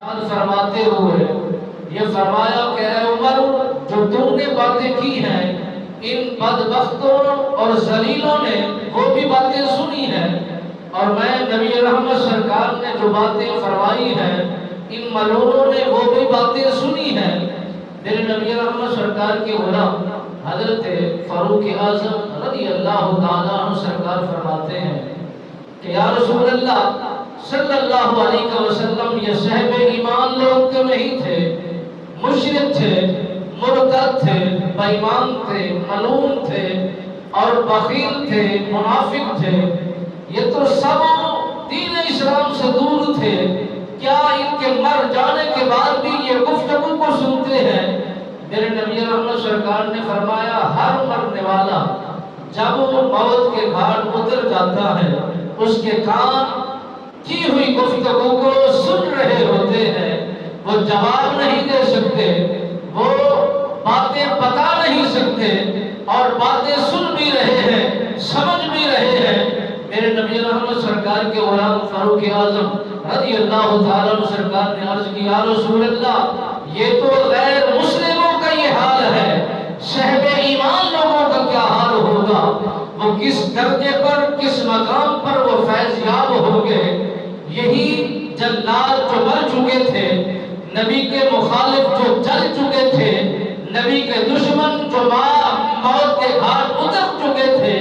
فرماتے ہوئے یہ فرمایا کہ اے عمر، جو تم نے باتیں کی ہیں ان بدبختوں اور ذلیلوں نے وہ بھی باتیں سنی ہیں، اور میں نبی رحمت سرکار نے جو باتیں فرمائی ہیں ان ملعونوں نے وہ بھی باتیں سنی ہیں۔ میرے نبی رحمت سرکار کے غلام حضرت فاروق اعظم رضی اللہ تعالیٰ عنہ سرکار فرماتے ہیں کہ یا رسول اللہ صلی اللہ علیہ وسلم، یہ صاحب ایمان لوگ تو نہیں تھے، مشرک تھے، مرتد تھے، بے ایمان تھے، ملعون تھے اور بخیل تھے، منافق تھے، یہ تو سب دین اسلام سے دور تھے، کیا ان کے مر جانے کے بعد بھی یہ گفتگو کو سنتے ہیں؟ میرے نبی رحمت سرکار نے فرمایا ہر مرنے والا جب وہ موت کے گھاٹ اتر جاتا ہے اس کے کان کی ہوئی گفتگو کو سن رہے ہوتے ہیں، وہ جواب نہیں دے سکتے، وہ باتیں بتا نہیں سکتے، اور باتیں سن بھی رہے ہیں، سمجھ بھی رہے ہیں۔ میرے نبی رحمت سرکار کے غلام فاروق اعظم رضی اللہ تعالیٰ عنہ سرکار نے عرض کی یا رسول اللہ، یہ تو غیر مسلموں کا یہ حال ہے، صاحب ایمان لوگوں کا کیا حال ہوگا؟ وہ کس درجے پر، کس مقام پر وہ فیض یاب ہوں گے؟ یہی جلال جو مر چکے تھے، نبی کے مخالف جو جل چکے تھے، نبی کے دشمن جو موت کے گھاٹ اتر چکے تھے،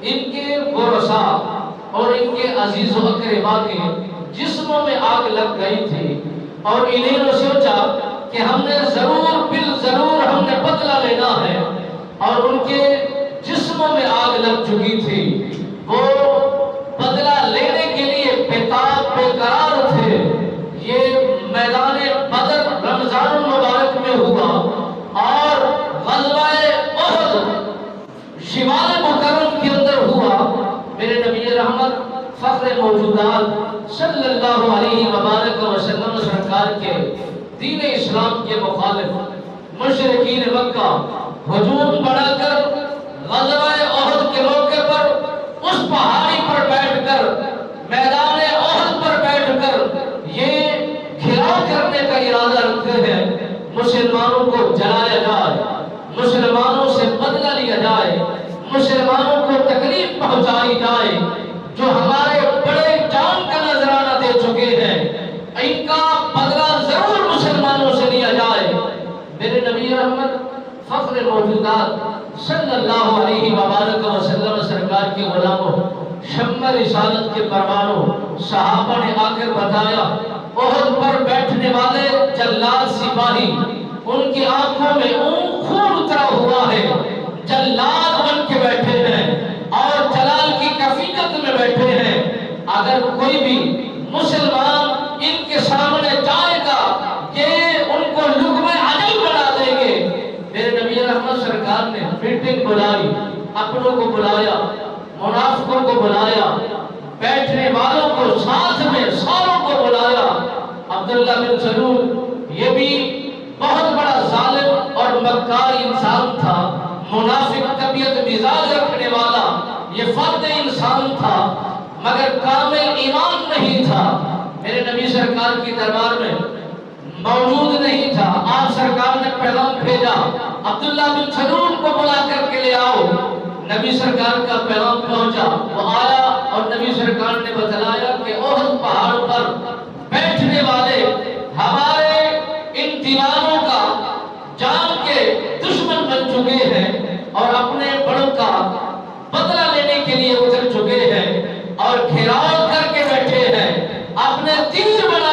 ان کے ورثاء اور ان کے عزیز و اقربا کے جسموں میں آگ لگ گئی تھی، اور انہیں نے سوچا کہ ہم نے ضرور ہم نے بدلہ لینا ہے، اور ان کے جسموں میں آگ لگ چکی تھی، وہ بدلہ لینے کے لیے بےتاب بے قرار تھے۔ یہ میدان بدر رمضان المبارک میں ہوا، اور غزوہ احد شمال مکرم کے اندر ہوا۔ میرے نبی رحمت فخر موجودات صلی اللہ علیہ وبارک وسلم سرکار کے دین اسلام کے مخالف مشرکین مکہ ہجوم بڑھا کر غزوہ احد کے موقع پر اس پہاڑی پر بیٹھ کر، میدان احد پر بیٹھ کر یہ گھیراؤ کرنے کا ارادہ رکھتے ہیں، مسلمانوں کو جلایا جائے، مسلمانوں سے بدلہ لیا جائے، مسلمانوں کو تکلیف پہنچائی جائے، جو ہمارے بڑے جان کا نذرانہ دے چکے ہیں ان کا بدلہ ضرور مسلمانوں سے لیا جائے۔ میرے نبی رحمت فخر موجودات صلی اللہ علیہ وبارک وسلم سرکار کے غلاموں، شمع رسالت کے پروانوں، صحابہ نے آ کر بتایا احد پر بیٹھنے والے جلال سپاہی، ان کی آنکھوں میں خون اترا ہوا ہے، جلال بن کے بیٹھے ہیں اور جلال کی کفیت میں بیٹھے ہیں، اگر کوئی بھی مسلمان ان کے سامنے جائے گا یہ ان کو لقمہ عجل بنا دیں گے۔ میرے نبی رحمت سرکار نے میٹنگ بلائی، اپنوں کو بلایا، منافقوں کو بلایا، بیٹھنے والوں کو ساتھ میں ساروں کو بلایا۔ عبداللہ بن سلول یہ بھی بہت بڑا ظالم اور مکار انسان تھا، منافق طبیعت مزاج رکھنے والا یہ فرد انسان تھا، مگر کامل ایمان نہیں تھا۔ میرے نبی سرکار کی دربار میں موجود نہیں تھا، آپ سرکار نے پیغام بھیجا عبداللہ بن سلول کو بلا کر کے لے آؤ۔ نبی سرکار کا پیغام پہنچا، وہ آیا اور نبی سرکار نے بتلایا کہ احد پہاڑ پر بیٹھنے والے ہمارے ان دیوانوں کا جان کے دشمن بن چکے ہیں اور اپنے بڑوں کا بدلہ لینے کے لیے اتر چکے ہیں اور گھیراؤ کر کے بیٹھے ہیں، اپنے تیر بنا